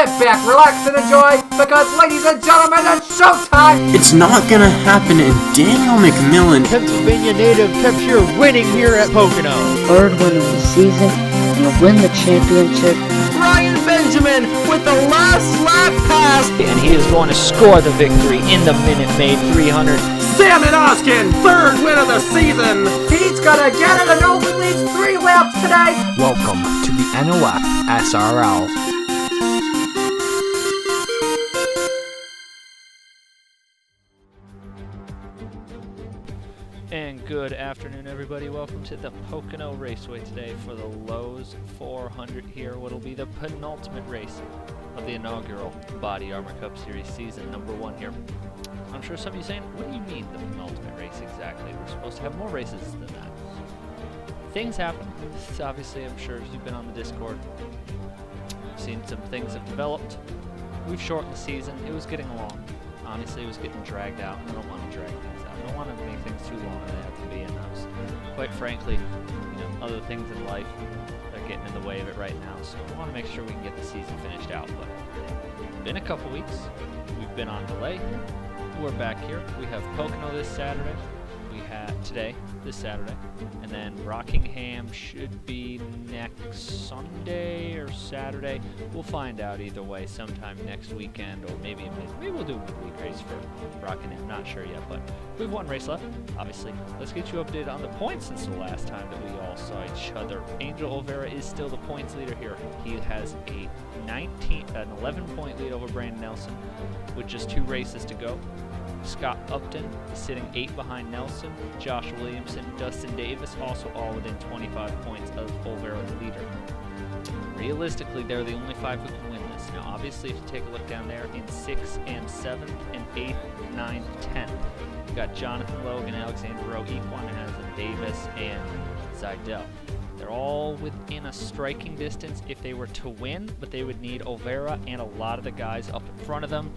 sit back, relax, and enjoy, because, ladies and gentlemen, it's showtime! It's not gonna happen, and Daniel McMillan, Pennsylvania native, kept your winning here at Pocono. Third win of the season, and win the championship. Ryan Benjamin with the last lap pass, And he is going to score the victory in the Minute Maid 300. Salmon Oskin, third win of the season. He's gonna get it and only leads 3 laps today! Welcome to the NOFSRL. And good afternoon, everybody. Welcome to the Pocono Raceway today for the Lowe's 400 here. What'll be the penultimate race of the inaugural Body Armor Cup Series season number 1 here. I'm sure some of you saying, what do you mean the penultimate race exactly? We're supposed to have more races than that. Things happen. Obviously, I'm sure if you've been on the Discord, you've seen some things have developed. We've shortened the season. It was getting long. Honestly, it was getting dragged out. I don't want to drag things out. I don't want to make things too long than they have to be. And I was, quite frankly, other things in life are getting in the way of it right now. So I want to make sure we can get the season finished out. But it's been a couple weeks. We've been on delay. We're back here. We have Pocono this Saturday. We had this Saturday. And then Rockingham should be next Sunday or Saturday. We'll find out either way sometime next weekend, or maybe we'll do a midweek race for Rockingham. Not sure yet, but we have 1 race left, obviously. Let's get you updated on the points since the last time that we all saw each other. Angel Olvera is still the points leader here. He has an 11-point lead over Brandon Nelson with just 2 races to go. Scott Upton is sitting 8 behind Nelson. Josh Williamson, Dustin Davis, also all within 25 points of Olvera, the leader. Realistically, they're the only 5 who can win this. Now, obviously, if you take a look down there in 6th and 7th and 8th, 9th, 10th, you've got Jonathan Logan, Alexander Rowe, Equine Hazard, Davis, and Zidell. They're all within a striking distance if they were to win, but they would need Olvera and a lot of the guys up in front of them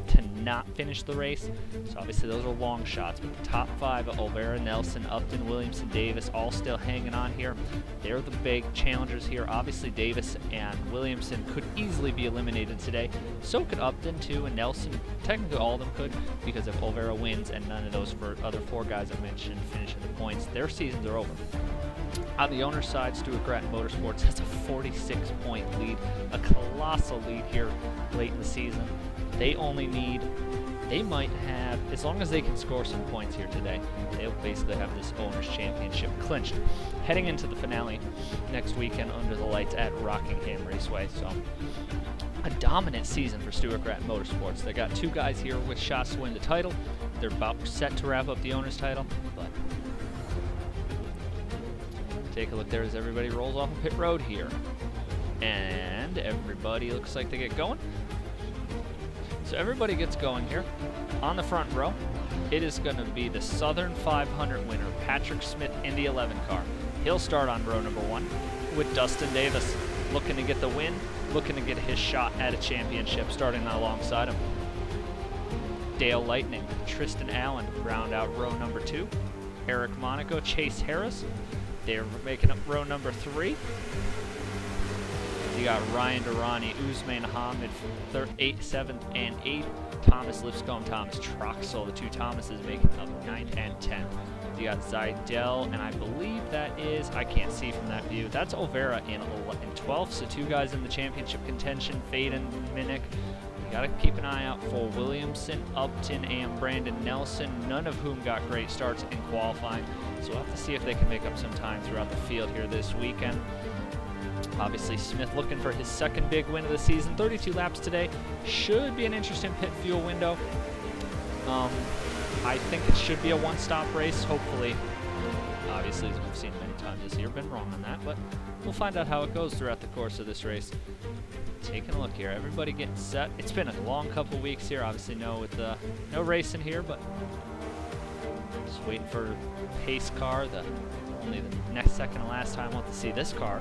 to not finish the race. So obviously those are long shots, but the top 5 of Olvera, Nelson, Upton, Williamson, Davis, all still hanging on here. They're the big challengers here. Obviously Davis and Williamson could easily be eliminated today. So could Upton too, and Nelson. Technically all of them could, because if Olvera wins and none of those other 4 guys I mentioned finish in the points, their seasons are over. On the owner's side, Stuart Grattan Motorsports has a 46-point lead, a colossal lead here late in the season. They might have, as long as they can score some points here today, they'll basically have this owner's championship clinched. Heading into the finale next weekend under the lights at Rockingham Raceway. So a dominant season for Stuart Grattan Motorsports. They got 2 guys here with shots to win the title. They're about set to wrap up the owner's title, but take a look there as everybody rolls off of pit road here. And everybody looks like they get going. So everybody gets going here. On the front row, it is going to be the Southern 500 winner, Patrick Smith in the 11 car. He'll start on row number 1 with Dustin Davis looking to get the win, looking to get his shot at a championship, starting alongside him. Dale Lightning, Tristan Allen round out row number 2. Eric Monaco, Chase Harris. They're making up row number 3. You got Ryan Durrani, Usman Hamid, 8th, 7th, and 8th. Thomas Lipscomb, Thomas Troxel, the 2 Thomases making up 9th and 10th. You got Zidell, and I believe that is, I can't see from that view, that's Olvera in 12th, so 2 guys in the championship contention, Faden, Minnick. You got to keep an eye out for Williamson, Upton, and Brandon Nelson, none of whom got great starts in qualifying. So we'll have to see if they can make up some time throughout the field here this weekend. Obviously, Smith looking for his 2nd big win of the season. 32 laps today. Should be an interesting pit fuel window. I think it should be a 1-stop race, hopefully. Obviously, as we've seen many times this year, been wrong on that, but we'll find out how it goes throughout the course of this race. Taking a look here, everybody getting set. It's been a long couple weeks here. Obviously, no racing here, but just waiting for pace car. Only the next second and last time I want to see this car.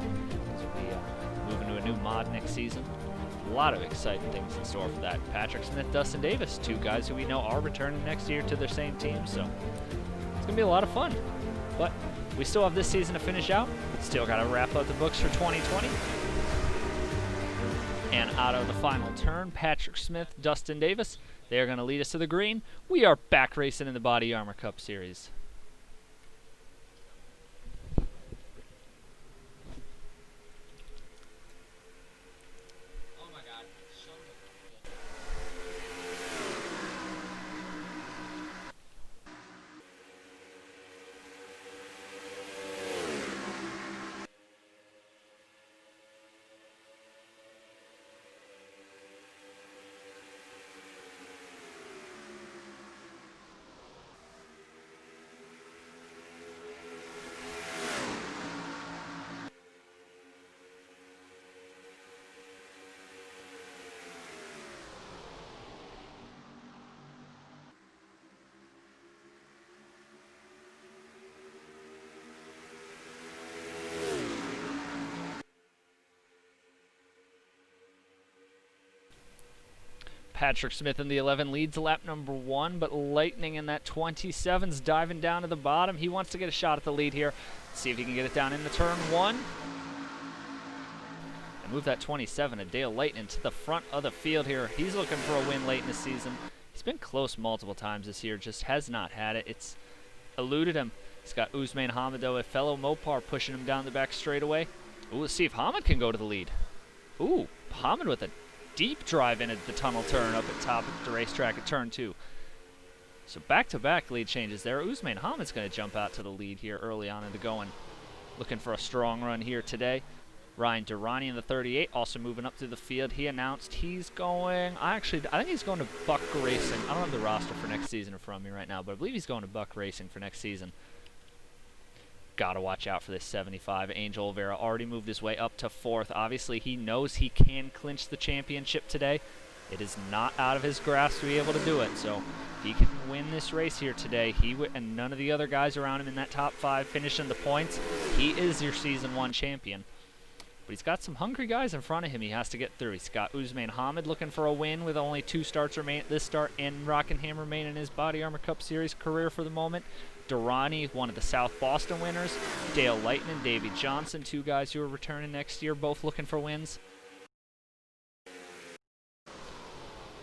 We'll be moving to a new mod next season. A lot of exciting things in store for that. Patrick Smith, Dustin Davis, 2 guys who we know are returning next year to their same team, so it's going to be a lot of fun. But we still have this season to finish out. Still got to wrap up the books for 2020. And out of the final turn, Patrick Smith, Dustin Davis, they are going to lead us to the green. We are back racing in the Body Armor Cup Series. Patrick Smith in the 11 leads lap number 1, but Lightning in that 27's diving down to the bottom. He wants to get a shot at the lead here. See if he can get it down into turn 1. And move that 27 of Dale Lightning to the front of the field here. He's looking for a win late in the season. He's been close multiple times this year, just has not had it. It's eluded him. He's got Ousmane Hamid, though, a fellow Mopar, pushing him down the back straightaway. Ooh, let's see if Hamid can go to the lead. Ooh, Hamid with a deep drive into the tunnel turn up at top of the racetrack at turn 2. So back-to-back lead changes there. Ousmane Hamid's going to jump out to the lead here early on in the going. Looking for a strong run here today. Ryan Durrani in the 38 also moving up through the field. He announced he's going, I think he's going to Buck Racing. I don't have the roster for next season in front of me right now, but I believe he's going to Buck Racing for next season. Gotta watch out for this 75. Angel Oliveira already moved his way up to 4th. Obviously, he knows he can clinch the championship today. It is not out of his grasp to be able to do it. So if he can win this race here today, and none of the other guys around him in that top 5 finishing the points, he is your Season 1 champion. But he's got some hungry guys in front of him he has to get through. He's got Ousmane Hamid looking for a win with only 2 starts remain this start and Rockingham remain in his Body Armor Cup Series career for the moment. Durrani, one of the South Boston winners. Dale Lightning, Davey Johnson, 2 guys who are returning next year, both looking for wins.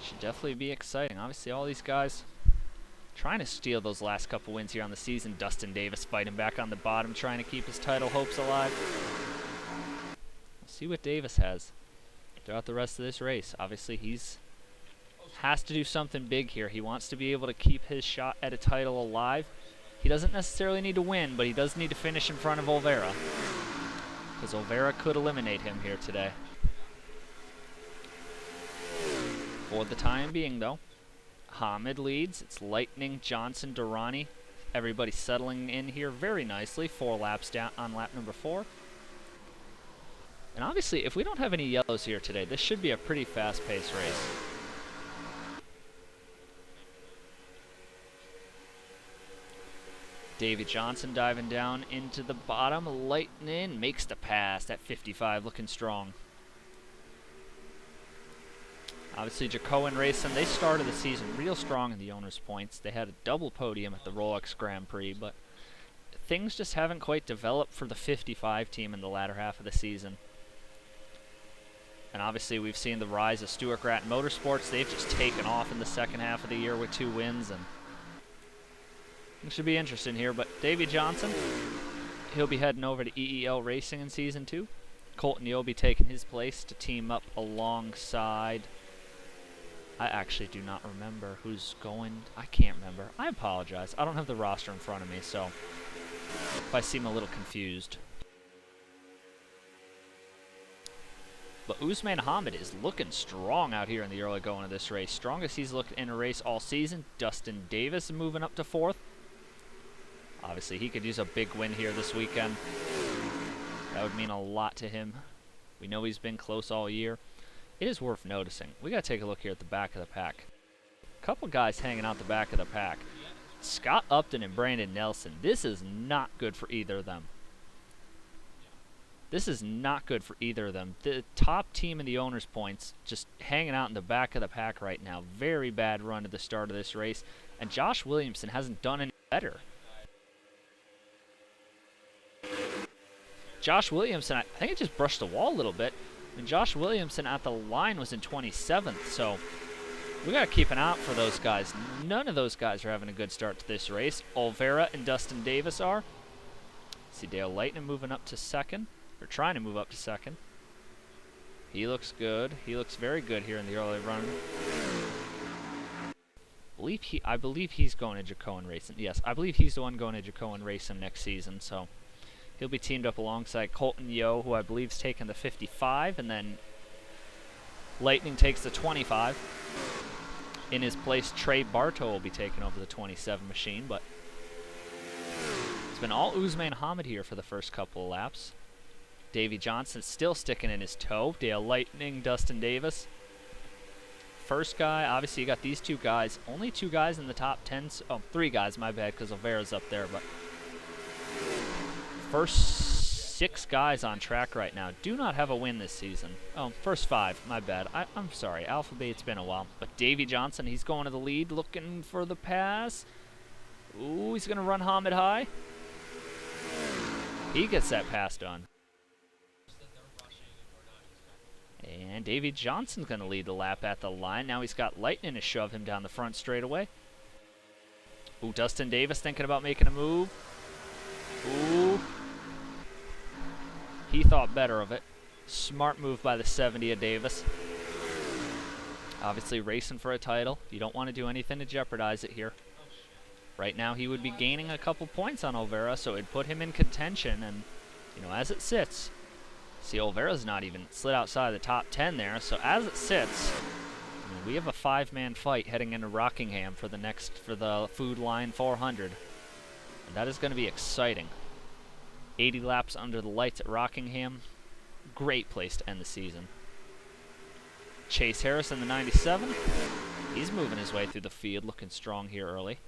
Should definitely be exciting. Obviously, all these guys trying to steal those last couple wins here on the season. Dustin Davis fighting back on the bottom, trying to keep his title hopes alive. We'll see what Davis has throughout the rest of this race. Obviously, has to do something big here. He wants to be able to keep his shot at a title alive. He doesn't necessarily need to win, but he does need to finish in front of Oliveira, because Oliveira could eliminate him here today. For the time being, though, Hamid leads. It's Lightning, Johnson, Durrani. Everybody settling in here very nicely. 4 laps down on lap number 4. And obviously, if we don't have any yellows here today, this should be a pretty fast-paced race. Davey Johnson diving down into the bottom. Lightning makes the pass at 55, looking strong. Obviously, Jacoan Racing, they started the season real strong in the owners' points. They had a double podium at the Rolex Grand Prix, but things just haven't quite developed for the 55 team in the latter half of the season. And obviously, we've seen the rise of Stuart Grattan Motorsports. They've just taken off in the second half of the year with 2 wins, and it should be interesting here. But Davey Johnson, he'll be heading over to EEL Racing in Season 2. Colton Yobi taking his place to team up alongside, I actually do not remember who's going. I can't remember. I apologize. I don't have the roster in front of me, so if I seem a little confused. But Ousmane Hamid is looking strong out here in the early going of this race. Strongest he's looked in a race all season. Dustin Davis moving up to 4th. Obviously, he could use a big win here this weekend. That would mean a lot to him. We know he's been close all year. It is worth noticing. We got to take a look here at the back of the pack. A couple guys hanging out the back of the pack. Scott Upton and Brandon Nelson. This is not good for either of them. This is not good for either of them. The top team in the owners' points just hanging out in the back of the pack right now. Very bad run at the start of this race. And Josh Williamson hasn't done any better. Josh Williamson, I think it just brushed the wall a little bit. And Josh Williamson at the line was in 27th, so we got to keep an eye out for those guys. None of those guys are having a good start to this race. Olvera and Dustin Davis are. See Dale Lightning moving up to second, or trying to move up to second. He looks good. He looks very good here in the early run. I believe he's going to Jacoan Racing. Yes, I believe he's the one going to Jacoan Racing next season, so he'll be teamed up alongside Colton Yo, who I believe is taking the 55, and then Lightning takes the 25. In his place, Trey Bartow will be taking over the 27 machine, but it's been all Ousmane Hamid here for the first couple of laps. Davey Johnson still sticking in his toe. Dale Lightning, Dustin Davis. First guy, obviously you got these two guys. Only two guys in the top 10. Oh, three guys, my bad, because Olvera's up there, but first 6 guys on track right now do not have a win this season. Oh, first 5, my bad. I'm sorry, Alphabate's been a while. But Davey Johnson, he's going to the lead, looking for the pass. Ooh, he's going to run Hamid high. He gets that pass done. And Davey Johnson's going to lead the lap at the line. Now he's got Lightning to shove him down the front straightaway. Ooh, Dustin Davis thinking about making a move. Ooh. He thought better of it. Smart move by the 70 of Davis. Obviously racing for a title. You don't want to do anything to jeopardize it here. Right now he would be gaining a couple points on Olvera, so it'd put him in contention. And, you know, as it sits, see, Olvera's not even slid outside the top 10 there. So as it sits, I mean, we have a 5-man fight heading into Rockingham for the Food Line 400. And that is going to be exciting. 80 laps under the lights at Rockingham. Great place to end the season. Chase Harris in the 97. He's moving his way through the field, looking strong here early.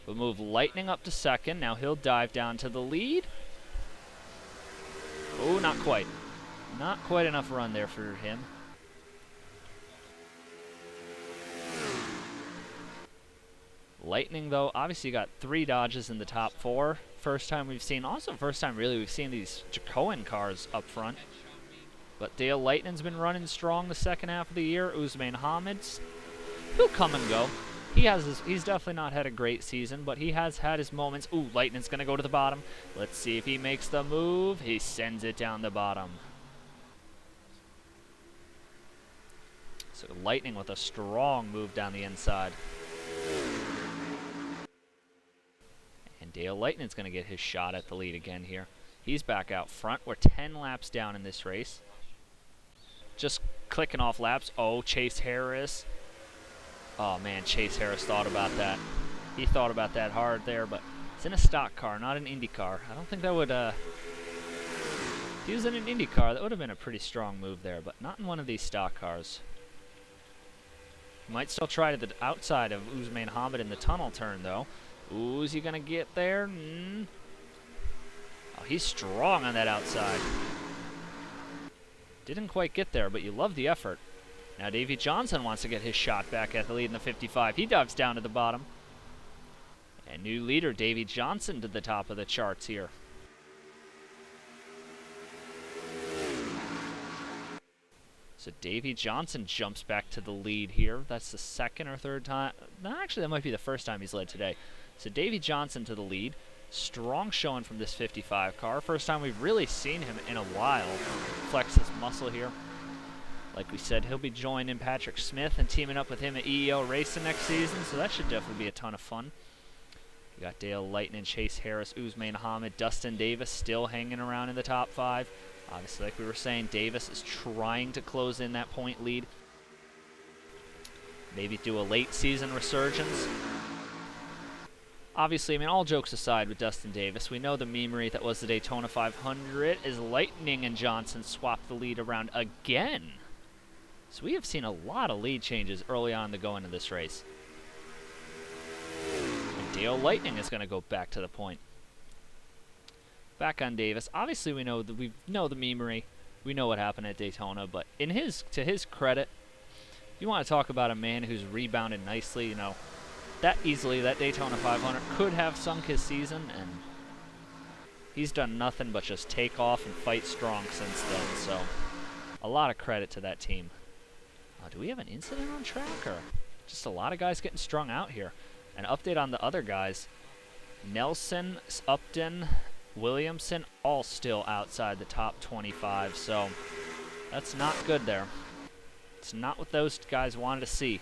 We'll move Lightning up to second. Now he'll dive down to the lead. Oh, not quite. Not quite enough run there for him. Lightning, though, obviously got 3 dodges in the top 4. First time we've seen, also first time really we've seen these Jacoan cars up front. But Dale Lightning's been running strong the second half of the year. Ousmane Hamid's, he'll come and go. He's definitely not had a great season, but he has had his moments. Ooh, Lightning's going to go to the bottom. Let's see if he makes the move. He sends it down the bottom. So Lightning with a strong move down the inside. And Dale Lightning's going to get his shot at the lead again here. He's back out front. We're 10 laps down in this race. Just clicking off laps. Oh, Chase Harris. Oh, man, Chase Harris thought about that. He thought about that hard there, but it's in a stock car, not an Indy car. I don't think that would, if he was in an Indy car, that would have been a pretty strong move there, but not in one of these stock cars. He might still try to the outside of Ousmane Hamid in the tunnel turn, though. Ooh, is he going to get there? Oh, he's strong on that outside. Didn't quite get there, but you love the effort. Now Davey Johnson wants to get his shot back at the lead in the 55. He dives down to the bottom. And new leader, Davey Johnson, to the top of the charts here. So Davey Johnson jumps back to the lead here. That's the second or third time. No, actually, that might be the first time he's led today. So Davey Johnson to the lead. Strong showing from this 55 car. First time we've really seen him in a while flex his muscle here. Like we said, he'll be joining Patrick Smith and teaming up with him at EEO Racing next season, so that should definitely be a ton of fun. You got Dale Lightning, Chase Harris, Ousmane Hamid, Dustin Davis still hanging around in the top 5. Obviously, like we were saying, Davis is trying to close in that point lead. Maybe do a late season resurgence. Obviously, I mean, all jokes aside with Dustin Davis, we know the memery that was the Daytona 500 is Lightning and Johnson swap the lead around again. So we have seen a lot of lead changes early on to go into this race. And Dale Lightning is going to go back to the point. Back on Davis. Obviously, we know the memery. We know what happened at Daytona, but to his credit, if you want to talk about a man who's rebounded nicely, you know, that Daytona 500 could have sunk his season, and He's done nothing but just take off and fight strong since then, so a lot of credit to that team. Do we have an incident on track, or just a lot of guys getting strung out here? An update on the other guys. Nelson, Upton, Williamson, all still outside the top 25, so that's not good there. It's not what those guys wanted to see.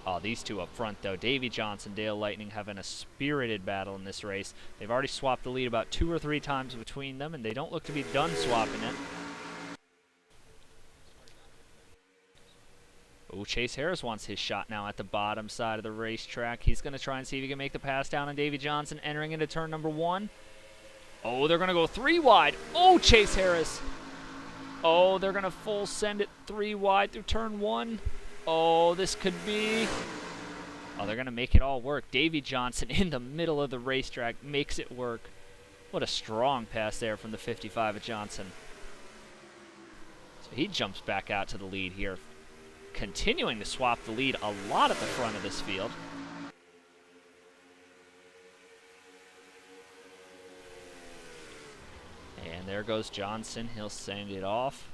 Oh, these two up front, though. Davy Johnson, Dale Lightning having a spirited battle in this race. They've already swapped the lead about 2 or 3 times between them, and they don't look to be done swapping it. Oh, Chase Harris wants his shot now at the bottom side of the racetrack. He's going to try and see if he can make the pass down on Davy Johnson, entering into turn number 1. Oh, they're going to go 3 wide. Oh, Chase Harris. Oh, they're going to full send it 3 wide through turn 1. Oh, this could be... Oh, they're going to make it all work. Davy Johnson in the middle of the racetrack makes it work. What a strong pass there from the 55 of Johnson. So he jumps back out to the lead here, continuing to swap the lead a lot at the front of this field. And there goes Johnson. He'll send it off.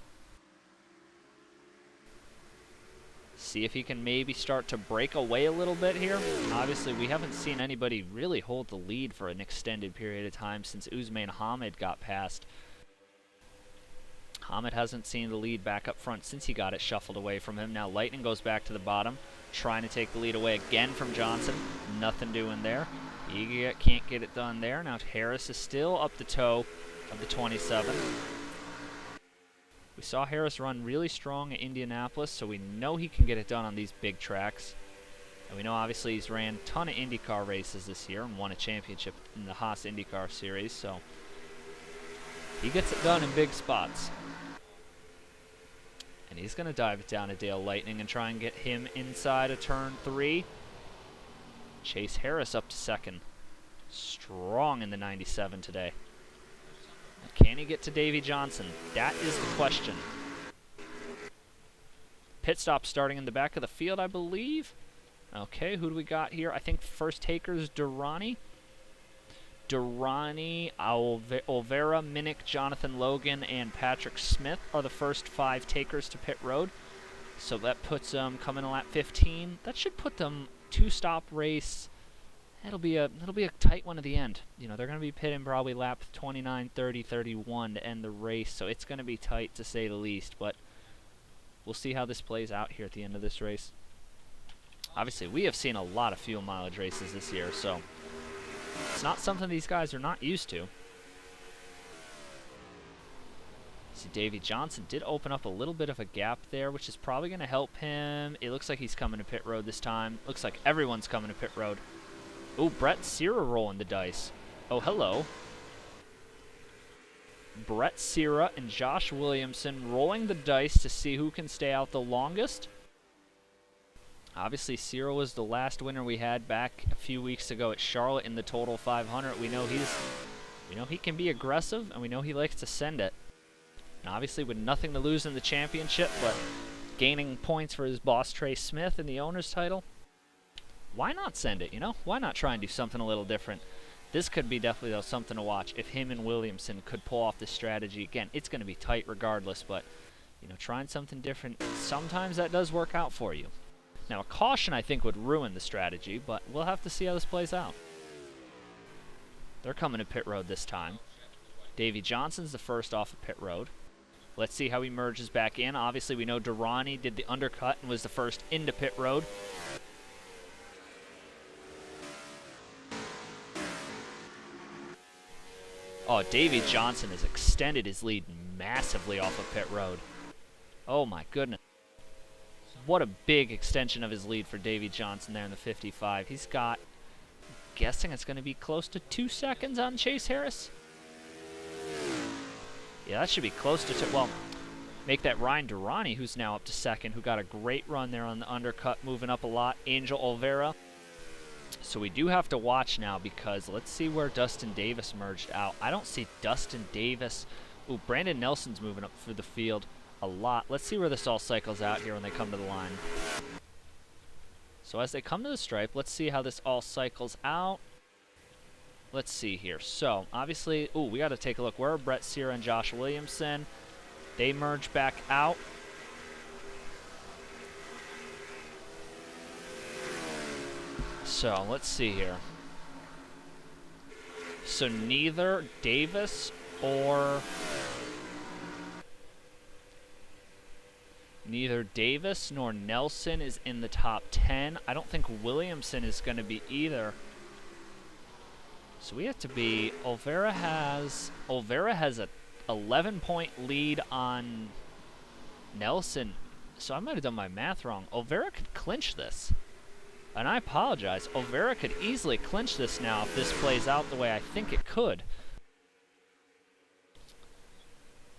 See if he can maybe start to break away a little bit here. Obviously, we haven't seen anybody really hold the lead for an extended period of time since Usman Hamid got past. Hamid hasn't seen the lead back up front since he got it shuffled away from him. Now Lightning goes back to the bottom, trying to take the lead away again from Johnson. Nothing doing there. He can't get it done there. Now Harris is still up the toe of the 27. We saw Harris run really strong at Indianapolis, so we know he can get it done on these big tracks. And we know obviously he's ran a ton of IndyCar races this year and won a championship in the Haas IndyCar Series, so he gets it done in big spots. And he's going to dive it down to Dale Lightning and try and get him inside of turn 3. Chase Harris up to 2nd. Strong in the 97 today. Can he get to Davy Johnson? That is the question. Pit stop starting in the back of the field, I believe. Okay, who do we got here? I think first takers, Durrani, Olvera, Minnick, Jonathan Logan, and Patrick Smith are the first 5 takers to pit road. So that puts them coming in lap 15. That should put them 2-stop race. It'll be a tight one at the end. You know, they're going to be pitting probably lap 29, 30, 31 to end the race, so it's going to be tight to say the least, but we'll see how this plays out here at the end of this race. Obviously, we have seen a lot of fuel mileage races this year, so it's not something these guys are not used to. See, Davy Johnson did open up a little bit of a gap there, which is probably going to help him. It looks like he's coming to pit road this time. Looks like everyone's coming to pit road. Oh, Brett Sierra rolling the dice. Oh, hello. Brett Sierra and Josh Williamson rolling the dice to see who can stay out the longest. Obviously, Sierra was the last winner we had back a few weeks ago at Charlotte in the Total 500. We know he can be aggressive, and we know he likes to send it. And obviously, with nothing to lose in the championship, but gaining points for his boss Trey Smith in the owner's title. Why not send it, you know? Why not try and do something a little different? This could be definitely, though, something to watch if him and Williamson could pull off this strategy. Again, it's going to be tight regardless, but, you know, trying something different, sometimes that does work out for you. Now, a caution, I think, would ruin the strategy, but we'll have to see how this plays out. They're coming to pit road this time. Davy Johnson's the first off of pit road. Let's see how he merges back in. Obviously, we know Durrani did the undercut and was the first into pit road. Oh, Davy Johnson has extended his lead massively off of pit road. Oh my goodness. What a big extension of his lead for Davy Johnson there in the 55. He's got, I'm guessing it's going to be close to 2 seconds on Chase Harris. Yeah, that should be close to, well, make that Ryan Durrani, who's now up to 2nd, who got a great run there on the undercut, moving up a lot. Angel Olvera. So we do have to watch now because let's see where Dustin Davis merged out. I don't see Dustin Davis. Ooh, Brandon Nelson's moving up through the field a lot. Let's see where this all cycles out here when they come to the line. So as they come to the stripe, let's see how this all cycles out. let's see here. So, obviously, ooh, we got to take a look. Where are Brett Sierra and Josh Williamson? They merge back out. So, let's see here. So, neither Davis or... Neither Davis nor Nelson is in the top 10. I don't think Williamson is going to be either. So we have to be... Olvera has a 11-point lead on Nelson. So I might have done my math wrong. Olvera could clinch this. And I apologize. Olvera could easily clinch this now if this plays out the way I think it could.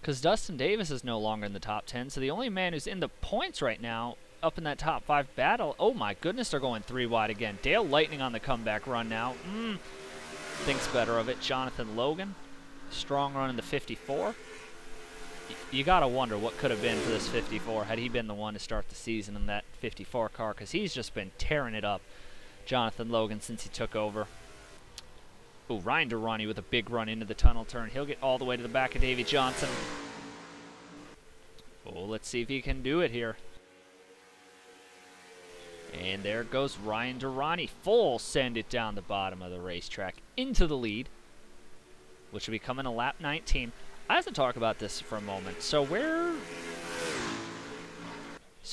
Because Dustin Davis is no longer in the top 10, so the only man who's in the points right now, up in that top 5 battle, oh my goodness, they're going 3 wide again. Dale Lightning on the comeback run now. Thinks better of it. Jonathan Logan, strong run in the 54. You gotta wonder what could have been for this 54 had he been the one to start the season in that 54 car, because he's just been tearing it up, Jonathan Logan, since he took over. Ooh, Ryan Durrani with a big run into the tunnel turn. He'll get all the way to the back of Davey Johnson. Oh, let's see if he can do it here. And there goes Ryan Durrani. Full send it down the bottom of the racetrack into the lead, which will be coming to lap 19. I have to talk about this for a moment. So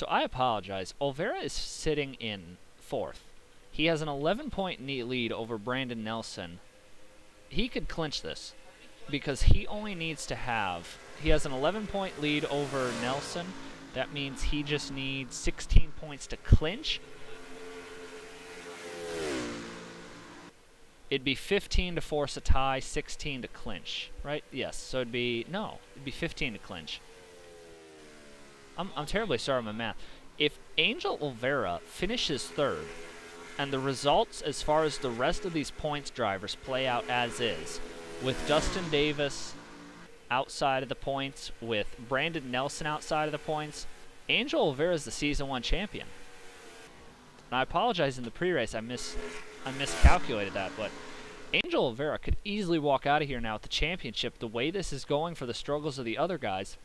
I apologize. Olvera is sitting in 4th. He has an 11-point lead over Brandon Nelson. He could clinch this because he only needs to have... He has an 11-point lead over Nelson. That means he just needs 16 points to clinch. It'd be 15 to force a tie, 16 to clinch, right? Yes, so it'd be 15 to clinch. I'm terribly sorry on my math. If Angel Olvera finishes 3rd, and the results as far as the rest of these points drivers play out as is, with Dustin Davis outside of the points, with Brandon Nelson outside of the points, Angel Olvera is the Season 1 champion. And I apologize, in the pre-race I miscalculated that, but Angel Olvera could easily walk out of here now with the championship the way this is going for the struggles of the other guys,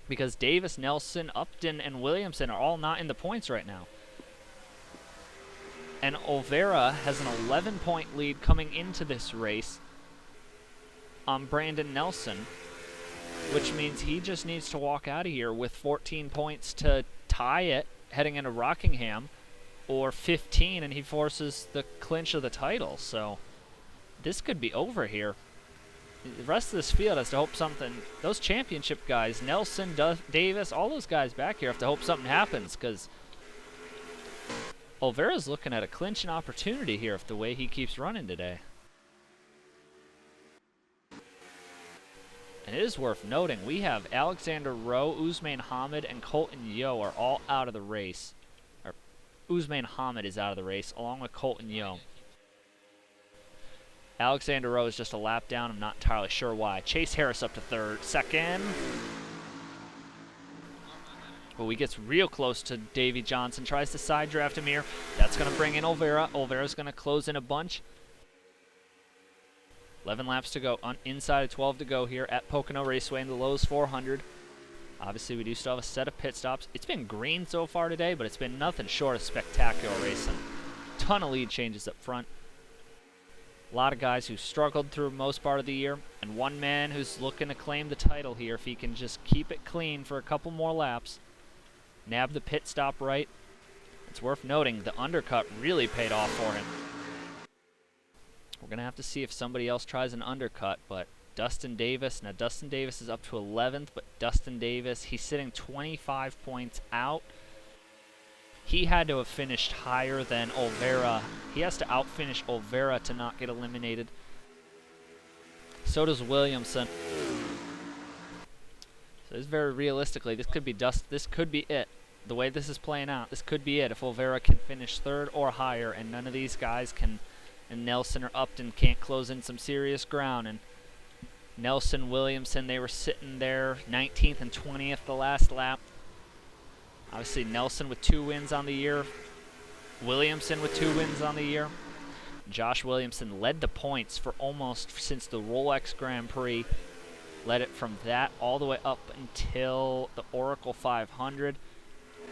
because Davis, Nelson, Upton, and Williamson are all not in the points right now. And Olvera has an 11-point lead coming into this race on Brandon Nelson, which means he just needs to walk out of here with 14 points to tie it heading into Rockingham, or 15, and he forces the clinch of the title. So this could be over here. The rest of this field has to hope something... Those championship guys, Nelson, Davis, all those guys back here have to hope something happens, because Olvera's looking at a clinching opportunity here if the way he keeps running today. And it is worth noting, we have Alexander Rowe, Usman Hamid, and Colton Yo are all out of the race. Or Usman Hamid is out of the race, along with Colton Yo. Alexander Rowe is just a lap down. I'm not entirely sure why. Chase Harris up to 2nd. Well, he gets real close to Davey Johnson. Tries to side draft him here. That's going to bring in Olvera. Olvera's going to close in a bunch. 11 laps to go. Inside of 12 to go here at Pocono Raceway in the Lowe's 400. Obviously, we do still have a set of pit stops. It's been green so far today, but it's been nothing short of spectacular racing. Ton of lead changes up front. A lot of guys who struggled through most part of the year, and one man who's looking to claim the title here if he can just keep it clean for a couple more laps. Nab the pit stop right. It's worth noting the undercut really paid off for him. We're going to have to see if somebody else tries an undercut, but Dustin Davis, now Dustin Davis is up to 11th, but Dustin Davis, he's sitting 25 points out. He had to have finished higher than Olvera. He has to outfinish Olvera to not get eliminated. So does Williamson. So this very realistically, this could be this could be it. The way this is playing out, this could be it if Olvera can finish 3rd or higher, and none of these guys can, and Nelson or Upton can't close in some serious ground. And Nelson, Williamson, they were sitting there 19th and 20th the last lap. Obviously Nelson with 2 wins on the year, Williamson with 2 wins on the year. Josh Williamson led the points for almost since the Rolex Grand Prix. Led it from that all the way up until the Oracle 500.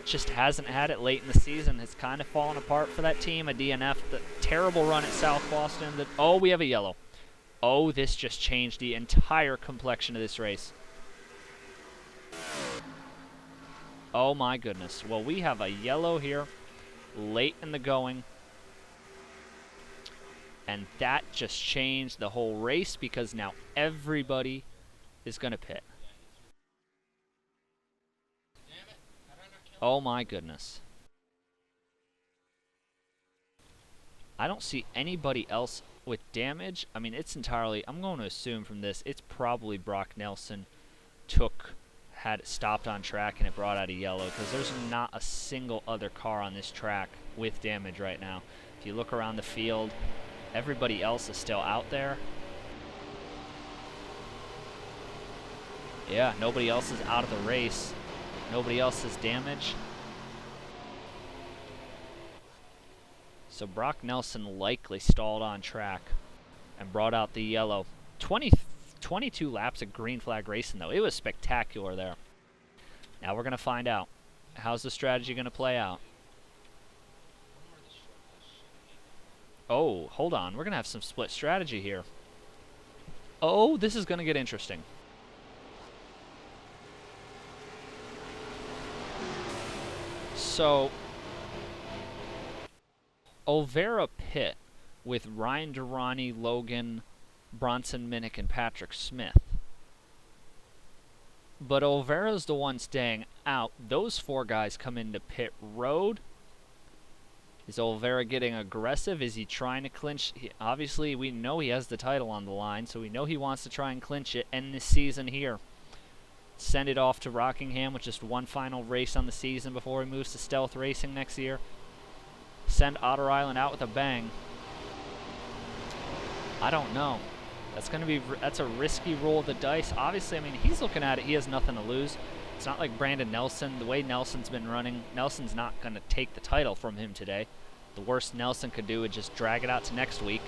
Just hasn't had it late in the season. It's kind of fallen apart for that team. A DNF, the terrible run at South Boston. Oh, we have a yellow. Oh, this just changed the entire complexion of this race. Oh my goodness. Well, we have a yellow here late in the going. And that just changed the whole race because now everybody is going to pit. Oh my goodness. I don't see anybody else with damage. I mean, it's entirely, I'm going to assume from this, it's probably Brock Nelson had it stopped on track and it brought out a yellow, because there's not a single other car on this track with damage right now. If you look around the field, everybody else is still out there. Yeah, nobody else is out of the race. Nobody else has damage. So Brock Nelson likely stalled on track and brought out the yellow. 22 laps of green flag racing, though. It was spectacular there. Now we're going to find out. How's the strategy going to play out? Oh, hold on. We're going to have some split strategy here. Oh, this is going to get interesting. So, Olvera pit with Ryan Durrani, Logan, Bronson Minnick, and Patrick Smith. But Olvera's the one staying out. Those four guys come into pit road. Is Olvera getting aggressive? Is he trying to clinch? Obviously, we know he has the title on the line, so we know he wants to try and clinch it, end this season here. Send it off to Rockingham with just one final race on the season before he moves to stealth racing next year. Send Otter Island out with a bang. I don't know. That's a risky roll of the dice. Obviously, I mean, he's looking at it. He has nothing to lose. It's not like Brandon Nelson. The way Nelson's been running, Nelson's not going to take the title from him today. The worst Nelson could do would just drag it out to next week.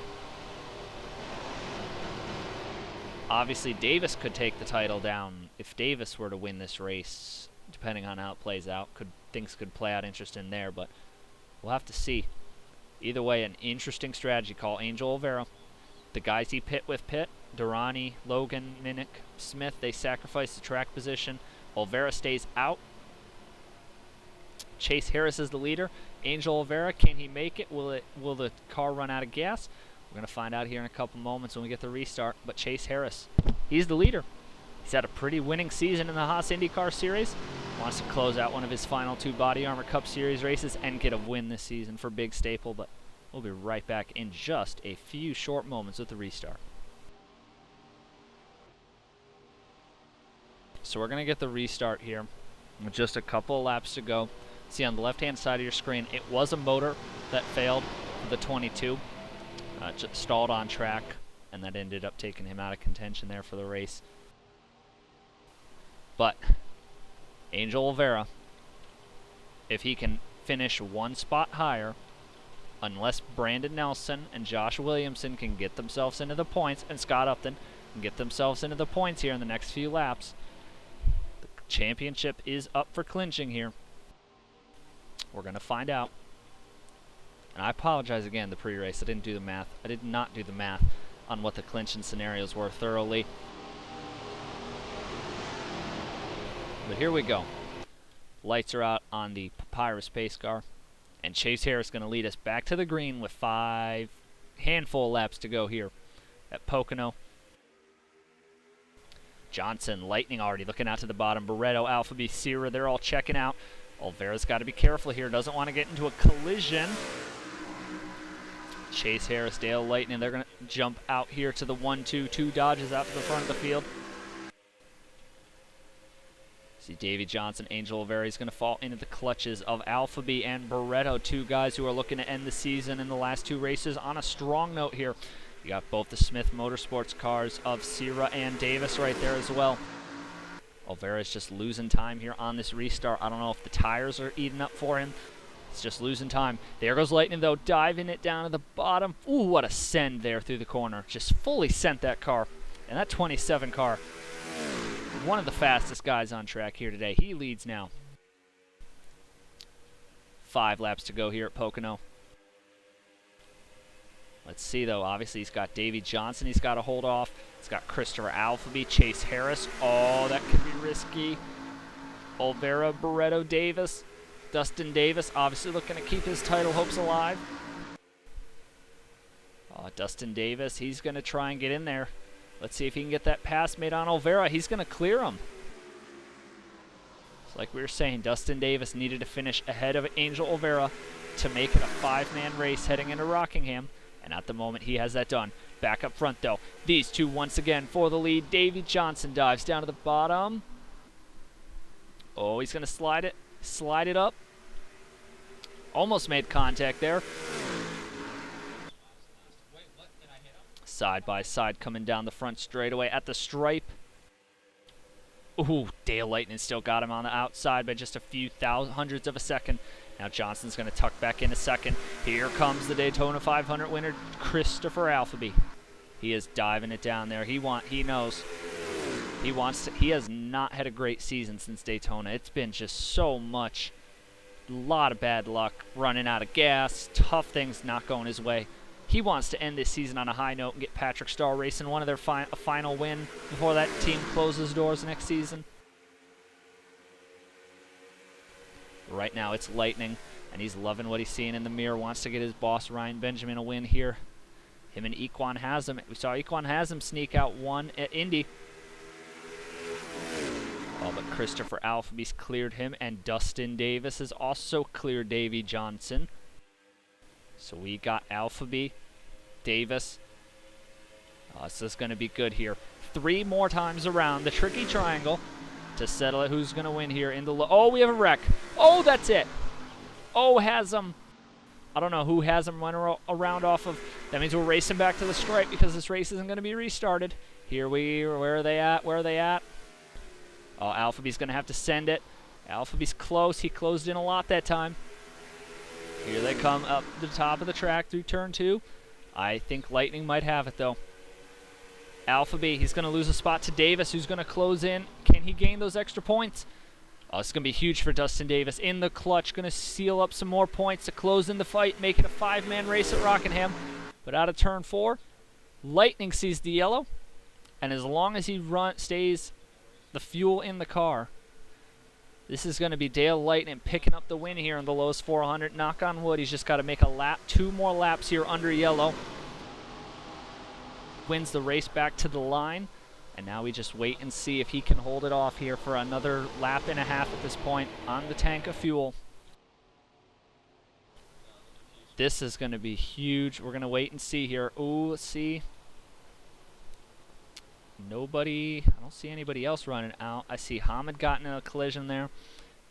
Obviously, Davis could take the title down if Davis were to win this race, depending on how it plays out. Things could play out interesting there, but we'll have to see. Either way, an interesting strategy call. Angel Olvera. The guys he pit with Durrani, Logan, Minnick, Smith, they sacrifice the track position. Olvera stays out. Chase Harris is the leader. Angel Olvera, can he make it? Will the car run out of gas? We're going to find out here in a couple moments when we get the restart. But Chase Harris, he's the leader. He's had a pretty winning season in the Haas IndyCar Series. Wants to close out one of his final two Body Armor Cup Series races and get a win this season for Big Staple. But we'll be right back in just a few short moments with the restart. So we're going to get the restart here with just a couple of laps to go. See on the left-hand side of your screen, it was a motor that failed for the 22. Just stalled on track, and that ended up taking him out of contention there for the race. But Angel Olvera, if he can finish one spot higher, unless Brandon Nelson and Josh Williamson can get themselves into the points, and Scott Upton can get themselves into the points here in the next few laps, the championship is up for clinching here. We're going to find out. And I apologize again, the pre-race. I didn't do the math. I did not do the math on what the clinching scenarios were thoroughly. But here we go. Lights are out on the Papyrus pace car. And Chase Harris is going to lead us back to the green with handful of laps to go here at Pocono. Johnson, Lightning already looking out to the bottom. Barretto, Alpha B, Sierra, they're all checking out. Olvera's got to be careful here. Doesn't want to get into a collision. Chase Harris, Dale Lightning, they're going to jump out here to the 1-2. Two Dodges out to the front of the field. See Davey Johnson, Angel Olvera is going to fall into the clutches of Alpha B and Barretto, two guys who are looking to end the season in the last two races on a strong note here. You got both the Smith Motorsports cars of Sierra and Davis right there as well. Olvera is just losing time here on this restart. I don't know if the tires are eating up for him. It's just losing time. There goes Lightning, though, diving it down to the bottom. Ooh, what a send there through the corner. Just fully sent that car. And that 27 car, one of the fastest guys on track here today. He leads now. 5 laps to go here at Pocono. Let's see, though. Obviously, he's got Davey Johnson he's got to hold off. He's got Christopher Alphaby, Chase Harris. Oh, that could be risky. Olvera, Barreto, Davis. Dustin Davis, obviously looking to keep his title hopes alive. Dustin Davis, he's going to try and get in there. Let's see if he can get that pass made on Olvera. He's going to clear him. So like we were saying, Dustin Davis needed to finish ahead of Angel Olvera to make it a 5-man race heading into Rockingham. And at the moment, he has that done. Back up front, though. These two once again for the lead. Davey Johnson dives down to the bottom. Oh, he's going to slide it. Slide it up. Almost made contact there. Side by side coming down the front straightaway at the stripe. Ooh, Dale Lightning still got him on the outside by just a few hundredths of a second. Now Johnson's going to tuck back in a second. Here comes the Daytona 500 winner, Christopher Alphaby. He is diving it down there. He knows. He wants to. He has not had a great season since Daytona. It's been just so much. A lot of bad luck, running out of gas, tough things not going his way. He wants to end this season on a high note and get Patrick Starr Racing one of their a final win before that team closes doors next season. Right now it's Lightning, and he's loving what he's seeing in the mirror. Wants to get his boss Ryan Benjamin a win here. Him and Equan Haslam. We saw Equan Haslam sneak out one at Indy. Oh, but Christopher Alphaby's cleared him, and Dustin Davis has also cleared Davey Johnson. So we got Alphaby, Davis. This is going to be good here. 3 more times around the tricky triangle to settle it. Who's going to win here in the oh, we have a wreck. Oh, that's it. Oh, Haslam. I don't know who Haslam went around off of. That means we're racing back to the stripe because this race isn't going to be restarted. Where are they at? Where are they at? Oh, Alphaby's going to have to send it. Alphaby's close. He closed in a lot that time. Here they come up the top of the track through turn 2. I think Lightning might have it, though. Alphaby, he's going to lose a spot to Davis, who's going to close in. Can he gain those extra points? Oh, it's going to be huge for Dustin Davis. In the clutch, going to seal up some more points to close in the fight, make it a 5-man race at Rockingham. But out of turn 4, Lightning sees the yellow, and as long as he stays the fuel in the car, this is going to be Dale Lightning picking up the win here in the Lowe's 400. Knock on wood, he's just got to make a lap, 2 more laps here under yellow. Wins the race back to the line, and now we just wait and see if he can hold it off here for another lap and a half at this point on the tank of fuel. This is going to be huge. We're going to wait and see here. Ooh, let's see. Nobody, I don't see anybody else running out. I see Hamid got in a collision there.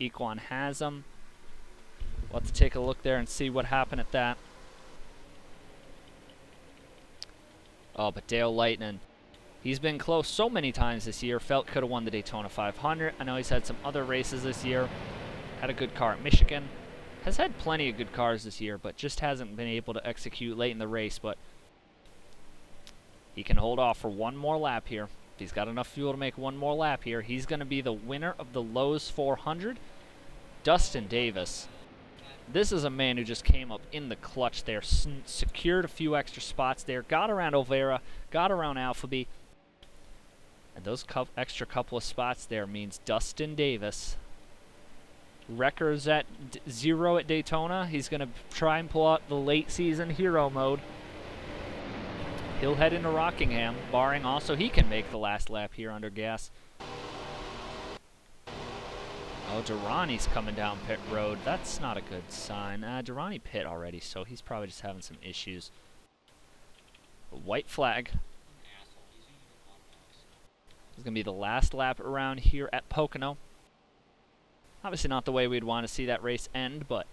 Equan Haslam. We'll have to take a look there and see what happened at that. Oh, but Dale Lightning, he's been close so many times this year. Felt could have won the Daytona 500. I know he's had some other races this year. Had a good car at Michigan. Has had plenty of good cars this year, but just hasn't been able to execute late in the race. But he can hold off for 1 more lap here. If he's got enough fuel to make 1 more lap here, he's going to be the winner of the Lowe's 400. Dustin Davis. This is a man who just came up in the clutch there, secured a few extra spots there, got around Olvera, got around Alphaby. And those extra couple of spots there means Dustin Davis. Wrecker's at 0 at Daytona. He's going to try and pull out the late season hero mode. He'll head into Rockingham, barring also he can make the last lap here under gas. Oh, Durrani's coming down pit road. That's not a good sign. Durrani pit already, so he's probably just having some issues. A white flag. This is going to be the last lap around here at Pocono. Obviously not the way we'd want to see that race end, but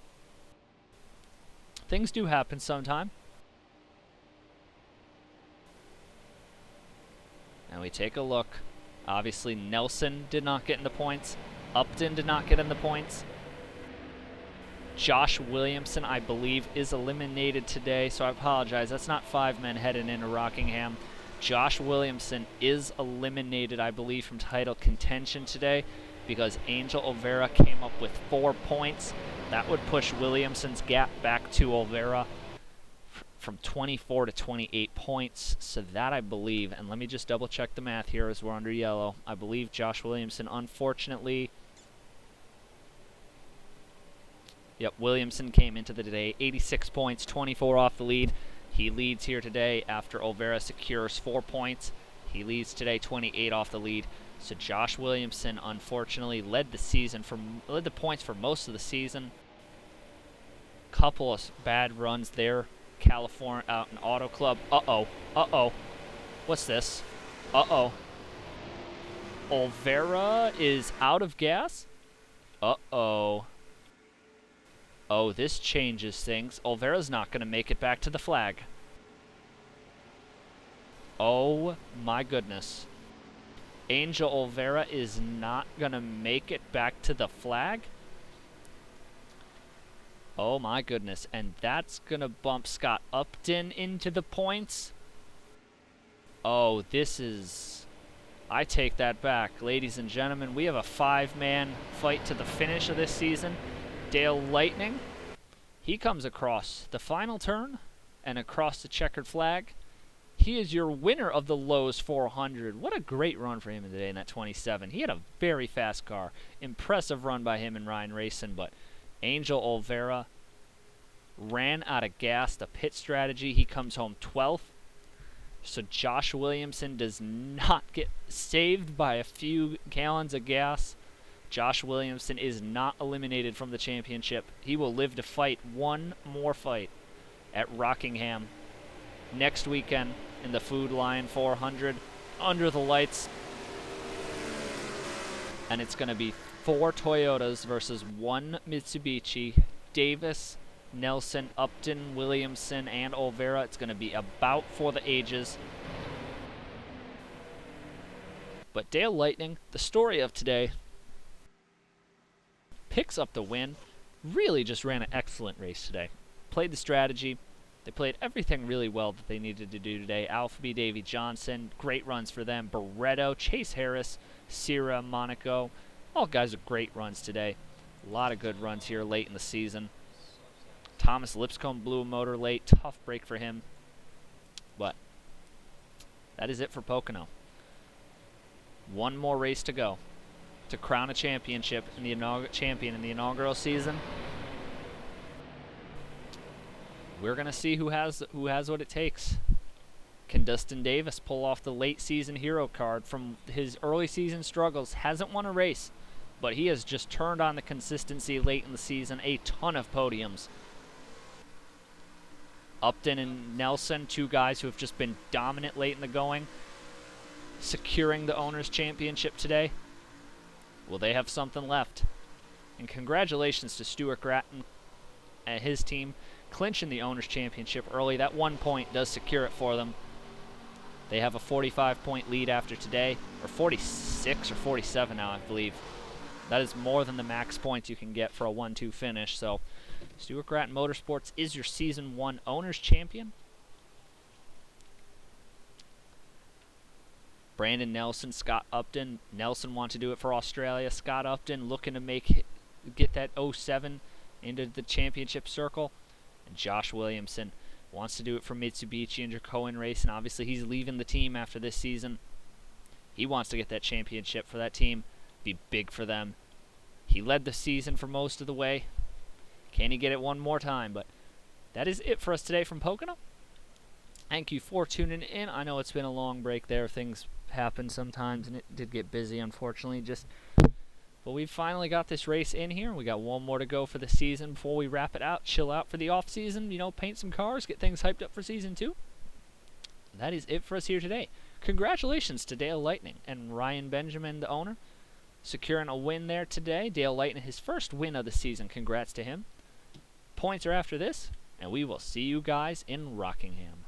things do happen sometime. And we take a look. Obviously Nelson did not get in the points. Upton did not get in the points. Josh Williamson, I believe, is eliminated today, so I apologize. That's not 5 men heading into Rockingham. Josh Williamson is eliminated, I believe, from title contention today because Angel Olvera came up with 4 points. That would push Williamson's gap back to Olvera from 24 to 28 points. So that, I believe, and let me just double check the math here as we're under yellow. I believe Josh Williamson, unfortunately, yep, Williamson came into the day 86 points, 24 off the lead. He leads here today after Olvera secures 4 points. He leads today 28 off the lead. So Josh Williamson, unfortunately, led the points for most of the season. Couple of bad runs there. California out in Auto Club. Uh-oh. What's this? Uh-oh. Olvera is out of gas? Uh-oh. Oh, this changes things. Olvera's not going to make it back to the flag. Oh, my goodness. Angel Olvera is not going to make it back to the flag? Oh, my goodness. And that's going to bump Scott Upton into the points? Oh, this is... I take that back. Ladies and gentlemen, we have a 5-man fight to the finish of this season. Dale Lightning, he comes across the final turn and across the checkered flag. He is your winner of the Lowe's 400. What a great run for him today in that 27. He had a very fast car. Impressive run by him and Ryan Racing, but Angel Olvera ran out of gas. The pit strategy, he comes home 12th. So Josh Williamson does not get saved by a few gallons of gas. Josh Williamson is not eliminated from the championship. He will live to fight one more fight at Rockingham next weekend in the Food Lion 400 under the lights. And it's going to be 4 Toyotas versus 1 Mitsubishi. Davis, Nelson, Upton, Williamson, and Olvera. It's going to be about for the ages. But Dale Lightning, the story of today, picks up the win. Really just ran an excellent race today. Played the strategy. They played everything really well that they needed to do today. Alphabet, Davey Johnson, great runs for them. Barretto, Chase Harris, Sierra, Monaco. All guys with great runs today. A lot of good runs here late in the season. Thomas Lipscomb blew a motor late. Tough break for him. But that is it for Pocono. One more race to go to crown a championship in the champion in the inaugural season. We're gonna see who has what it takes. Can Dustin Davis pull off the late season hero card from his early season struggles? Hasn't won a race, but he has just turned on the consistency late in the season. A ton of podiums. Upton and Nelson, 2 guys who have just been dominant late in the going, securing the Owners' Championship today. Will they have something left? And congratulations to Stuart Gratton and his team clinching the Owners' Championship early. That 1 point does secure it for them. They have a 45-point lead after today, or 46 or 47 now, I believe. That is more than the max points you can get for a 1-2 finish. So Stuart Gratton Motorsports is your Season 1 Owners' Champion. Brandon Nelson, Scott Upton. Nelson wants to do it for Australia. Scott Upton looking to get that 07 into the championship circle. And Josh Williamson wants to do it for Mitsubishi and Cohen Racing. Obviously, he's leaving the team after this season. He wants to get that championship for that team. Be big for them. He led the season for most of the way. Can he get it one more time? But that is it for us today from Pocono. Thank you for tuning in. I know it's been a long break there. Things happen sometimes, and it did get busy, unfortunately. But we finally got this race in here. We got one more to go for the season before we wrap it out, chill out for the off season, paint some cars, get things hyped up for season 2. That is it for us here today. Congratulations to Dale Lightning and Ryan Benjamin, the owner, securing a win there today. Dale Lightning, his first win of the season. Congrats to him. Points are after this, and we will see you guys in Rockingham.